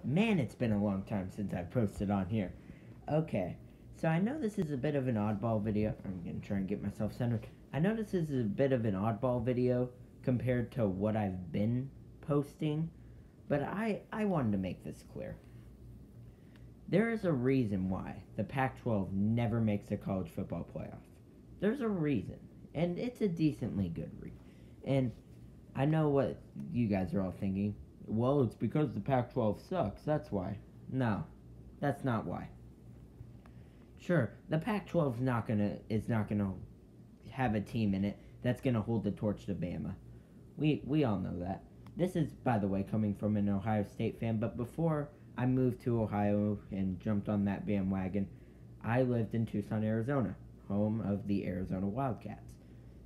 Man, it's been a long time since I've posted on here. Okay, so I know this is a bit of an oddball video. I'm gonna try and get myself centered. I know this is a bit of an oddball video compared to what I've been posting, but I wanted to make this clear. There is a reason why the Pac-12 never makes a college football playoff. There's a reason, and it's a decently good reason. And I know what you guys are all thinking. Well, it's because the Pac-12 sucks. That's why. No, that's not why. Sure, the Pac-12 is not gonna have a team in it that's gonna hold the torch to Bama. We all know that. This is, by the way, coming from an Ohio State fan. But before I moved to Ohio and jumped on that bandwagon, I lived in Tucson, Arizona, home of the Arizona Wildcats.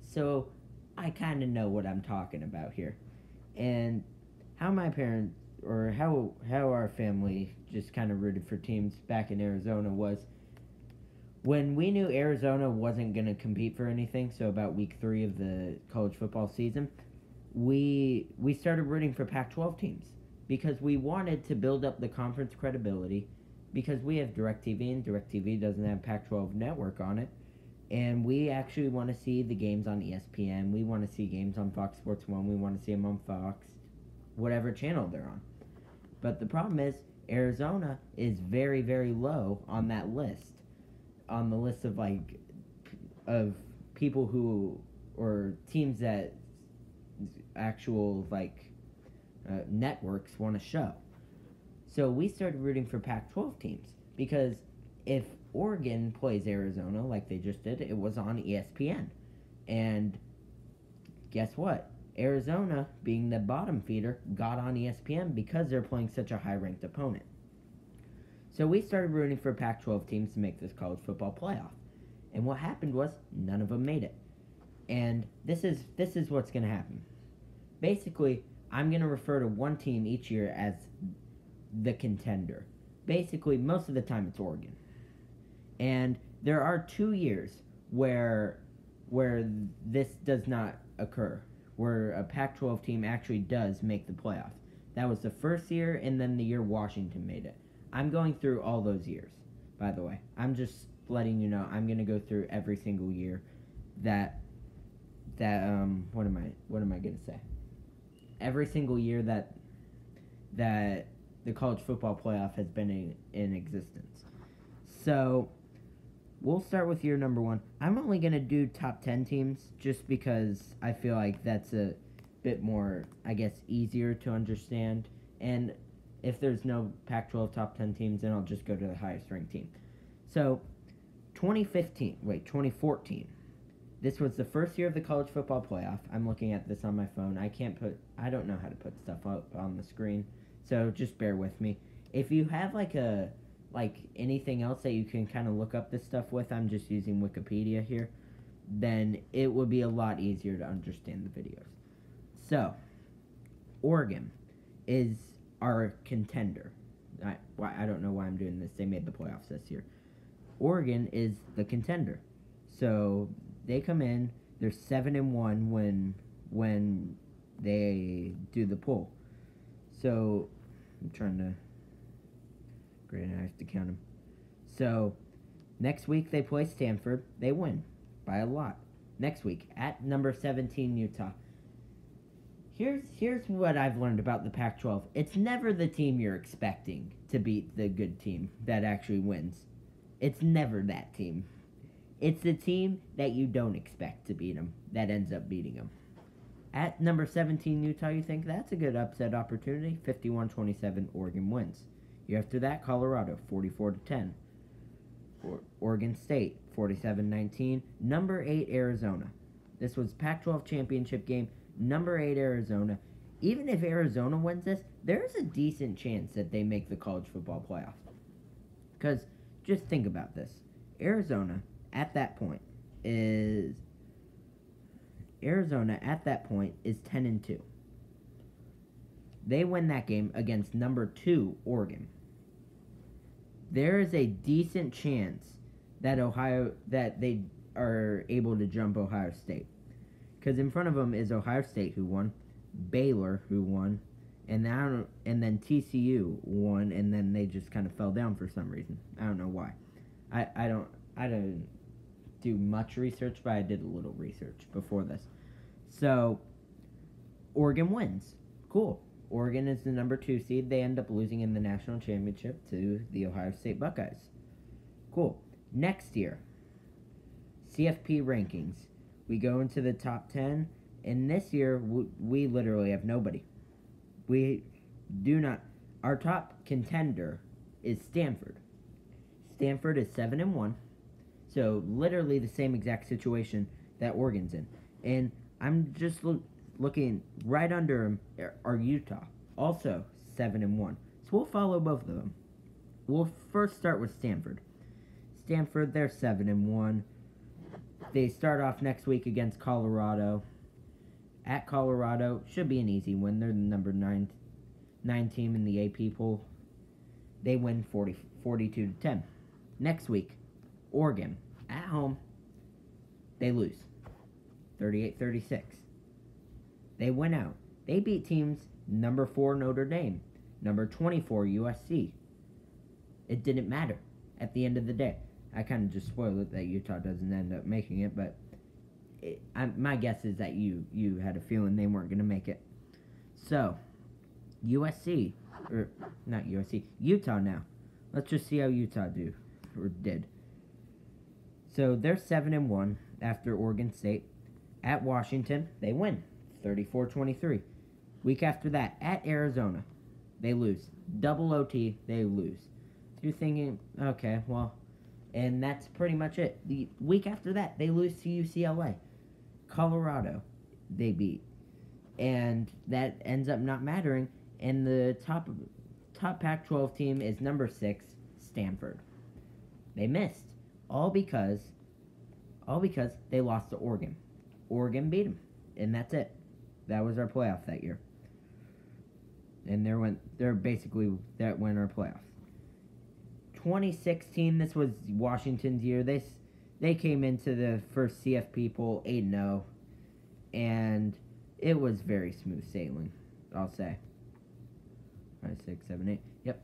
So I kind of know what I'm talking about here. And how my parents, or how our family just kind of rooted for teams back in Arizona was when we knew Arizona wasn't going to compete for anything. So about week 3 of the college football season, we started rooting for Pac-12 teams because we wanted to build up the conference credibility, because we have DirecTV and DirecTV doesn't have Pac-12 network on it. And we actually want to see the games on ESPN. We want to see games on Fox Sports 1. We want to see them on Fox, whatever channel they're on. But the problem is, Arizona is very, very low on that list. On the list of, of people who, or teams that actual, networks want to show. So we started rooting for Pac-12 teams because if Oregon plays Arizona like they just did, it was on ESPN. And guess what? Arizona, being the bottom feeder, got on ESPN because they're playing such a high-ranked opponent. So we started rooting for Pac-12 teams to make this college football playoff. And what happened was none of them made it. And this is what's going to happen. Basically, I'm going to refer to one team each year as the contender. Basically, most of the time it's Oregon. And there are 2 years where this does not occur, where a Pac-12 team actually does make the playoff. That was the first year, and then the year Washington made it. I'm going through all those years, by the way. I'm just letting you know I'm going to go through every single year that what am I going to say? Every single year that the college football playoff has been in existence. So we'll start with year number 1. I'm only going to do top 10 teams just because I feel like that's a bit more, I guess, easier to understand. And if there's no Pac-12 top 10 teams, then I'll just go to the highest ranked team. So 2014. This was the first year of the college football playoff. I'm looking at this on my phone. I don't know how to put stuff up on the screen, so just bear with me. If you have anything else that you can kind of look up this stuff with, I'm just using Wikipedia here, then it would be a lot easier to understand the videos. So, Oregon is our contender. I don't know why I'm doing this. They made the playoffs this year. Oregon is the contender. So they come in, they're 7-1 when they do the poll. So I'm trying to, great, I have to count them. So next week they play Stanford, they win by a lot. Next week at number 17 Utah. Here's what I've learned about the Pac-12. It's never the team you're expecting to beat the good team that actually wins. It's never that team. It's the team that you don't expect to beat them that ends up beating them. At number 17, Utah, you think that's a good upset opportunity. 51-27, Oregon wins. Year after that, Colorado, 44-10. Oregon State, 47-19. Number 8, Arizona. This was Pac-12 championship game. Number 8, Arizona. Even if Arizona wins this, there's a decent chance that they make the college football playoff. Because just think about this. Arizona at that point is 10-2. They win that game against number 2 Oregon. There is a decent chance that they are able to jump Ohio State, because in front of them is Ohio State, who won, Baylor, who won, And then TCU won, and then they just kind of fell down for some reason. I don't know why. I don't do much research, but I did a little research before this. So Oregon wins. Cool. Oregon is the number 2 seed. They end up losing in the national championship to the Ohio State Buckeyes. Cool. Next year, CFP rankings. We go into the top 10, and this year we literally have nobody. We do not. Our top contender is Stanford. Stanford is 7-1, so literally the same exact situation that Oregon's in. And I'm just looking right under them are Utah, also 7-1. So we'll follow both of them. We'll first start with Stanford. Stanford, they're 7-1. They start off next week against Colorado. At Colorado, should be an easy win. They're the number 9 team in the AP poll. They win 42-10. Next week, Oregon, at home, they lose 38-36. They win out. They beat teams number 4 Notre Dame, number 24 USC. It didn't matter at the end of the day. I kind of just spoiled it that Utah doesn't end up making it, but my guess is that you had a feeling they weren't going to make it. So, USC, or not USC, Utah now. Let's just see how Utah did. So they're 7-1 after Oregon State. At Washington, they win 34-23. Week after that, at Arizona, they lose. Double OT, they lose. So you're thinking, okay, well, and that's pretty much it. The week after that, they lose to UCLA. Colorado, they beat. And that ends up not mattering. And the top Pac-12 team is number 6, Stanford. They missed. All because they lost to Oregon. Oregon beat them. And that's it. That was our playoff that year. And that went our playoffs. 2016, this was Washington's year. They came into the first CFP poll 8-0, and it was very smooth sailing, I'll say. 5, 6, 7, 8. Yep.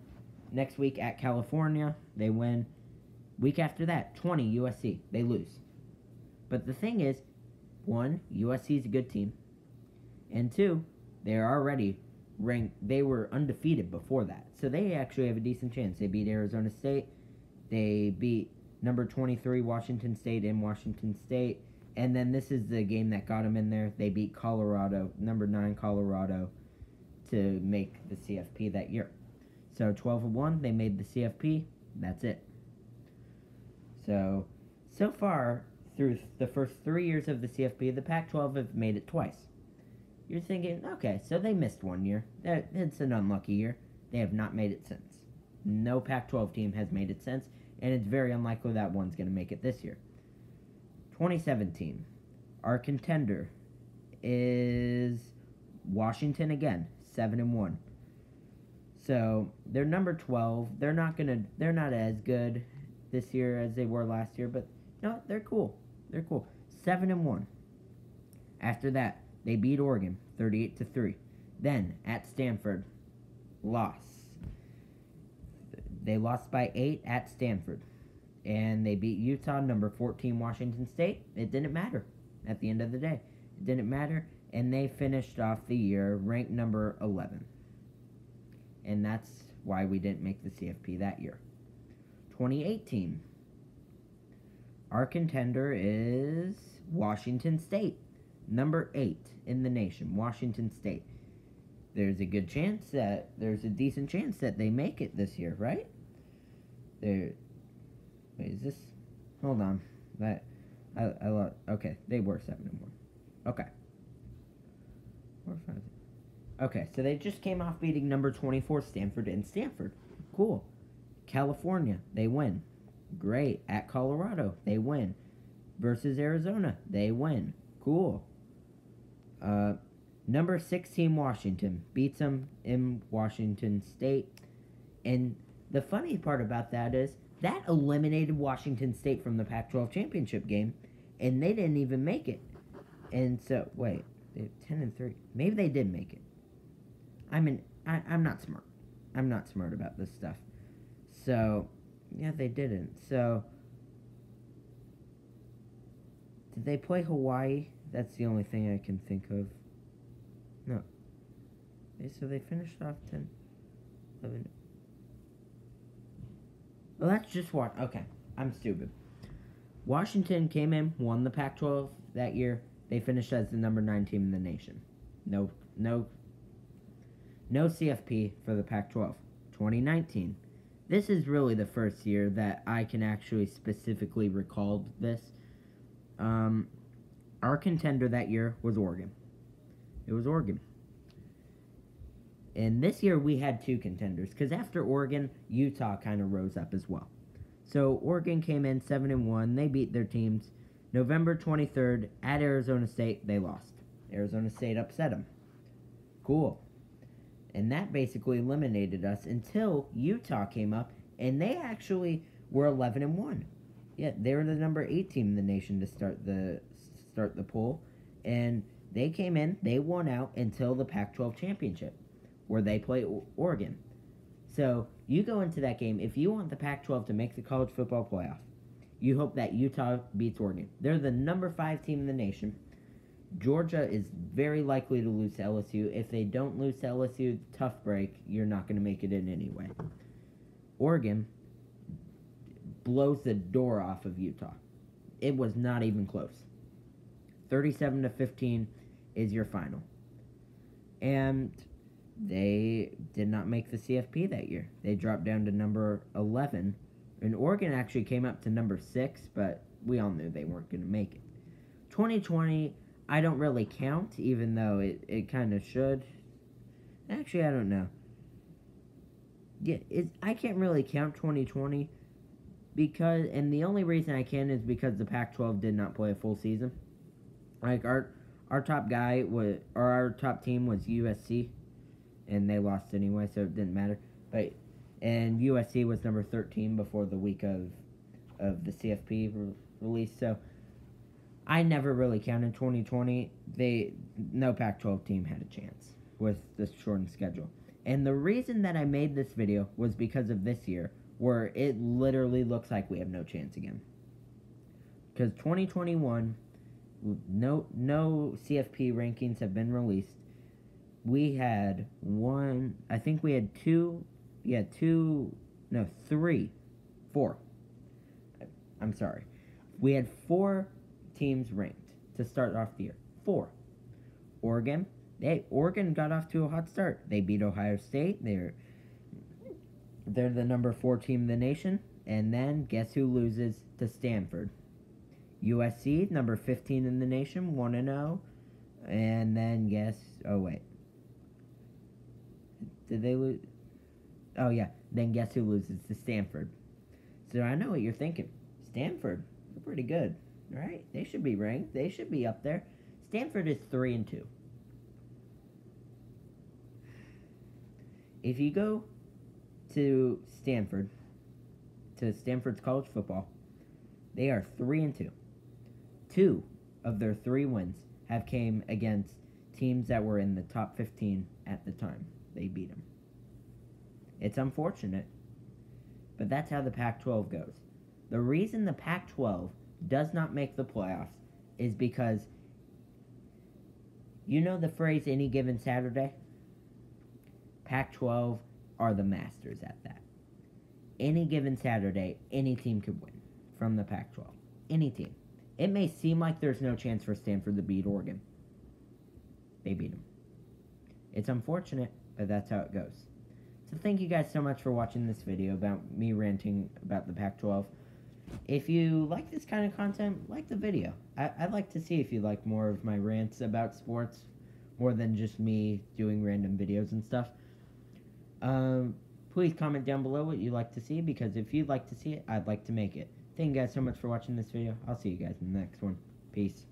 Next week at California, they win. Week after that, 20 USC. They lose. But the thing is, 1, USC is a good team, and 2, they're already ranked. They were undefeated before that, so they actually have a decent chance. They beat Arizona State. They beat number 23 Washington State in Washington State, and then this is the game that got them in there. They beat Colorado, number 9 Colorado, to make the CFP that year. So 12-1, they made the CFP. That's it. So far through the first 3 years of the CFP, the Pac-12 have made it twice. You're thinking, okay, so they missed 1 year. It's an unlucky year. They have not made it since. No Pac-12 team has made it since, and it's very unlikely that one's going to make it this year. 2017, our contender is Washington again, 7-1. So they're number 12. They're not as good this year as they were last year, but no, they're cool. They're cool. 7-1. After that, they beat Oregon 38-3. Then at Stanford, loss. They lost by 8 at Stanford. And they beat Utah, number 14 Washington State. It didn't matter at the end of the day. It didn't matter. And they finished off the year ranked number 11. And that's why we didn't make the CFP that year. 2018. Our contender is Washington State. Number 8 in the nation, Washington State. There's a decent chance that they make it this year, right? Wait, is this? Hold on. Okay, they were 7-1. Okay. 4, 5. Okay, so they just came off beating number 24 Stanford in Stanford. Cool. California, they win. Great. At Colorado, they win. Versus Arizona, they win. Cool. Number 16 Washington beats them in Washington State. And the funny part about that is that eliminated Washington State from the Pac-12 championship game, and they didn't even make it. And so, wait, they have 10-3. Maybe they did make it. I'm not smart. I'm not smart about this stuff. So, yeah, they didn't. So, did they play Hawaii? That's the only thing I can think of. No. So they finished off 10, 11. Well, that's just what. Okay, I'm stupid. Washington came in, won the Pac-12 that year. They finished as the number 9 team in the nation. No CFP for the Pac-12. 2019. This is really the first year that I can actually specifically recall this. Our contender that year was Oregon. It was Oregon. And this year we had 2 contenders, because after Oregon, Utah kind of rose up as well. So Oregon came in 7-1. They beat their teams. November 23rd at Arizona State, they lost. Arizona State upset them. Cool. And that basically eliminated us until Utah came up, and they actually were 11-1. Yeah, they were the number 8 team in the nation to start the poll, and they came in, they won out until the Pac-12 championship, where they play Oregon. So you go into that game, if you want the Pac-12 to make the college football playoff, you hope that Utah beats Oregon. They're the number 5 team in the nation. Georgia is very likely to lose to LSU. If they don't lose to LSU, tough break. You're not going to make it in anyway. Oregon blows the door off of Utah. It was not even close. 37-15 is your final. And they did not make the CFP that year. They dropped down to number 11. And Oregon actually came up to number 6, but we all knew they weren't going to make it. 2020... I don't really count, even though it kind of should. Actually, I don't know. Yeah, I can't really count 2020 because, and the only reason I can is because the Pac-12 did not play a full season. Like our top guy was, or our top team was USC, and they lost anyway, so it didn't matter. And USC was number 13 before the week of the CFP release, so. I never really counted 2020. No Pac-12 team had a chance with this shortened schedule. And the reason that I made this video was because of this year, where it literally looks like we have no chance again. Because 2021, no CFP rankings have been released. We had four. I'm sorry. We had 4 teams ranked to start off the year. 4. Oregon got off to a hot start. They beat Ohio State. They're the number 4 team in the nation. And then guess who loses to Stanford? USC, number 15 in the nation, 1-0. And then did they lose? Oh yeah. Then guess who loses to Stanford? So I know what you're thinking. Stanford, they're pretty good. Right? They should be ranked. They should be up there. Stanford is 3-2. If you go to Stanford's college football, they are 3-2. 2 of their 3 wins have came against teams that were in the top 15 at the time. They beat them. It's unfortunate, but that's how the Pac-12 goes. The reason the Pac-12 does not make the playoffs is because, you know the phrase any given Saturday? Pac-12 are the masters at that. Any given Saturday, any team could win from the Pac-12. Any team. It may seem like there's no chance for Stanford to beat Oregon. They beat them. It's unfortunate, but that's how it goes. So thank you guys so much for watching this video about me ranting about the Pac-12. If you like this kind of content, like the video. I'd like to see if you like more of my rants about sports, more than just me doing random videos and stuff. Please comment down below what you'd like to see, because if you'd like to see it, I'd like to make it. Thank you guys so much for watching this video. I'll see you guys in the next one. Peace.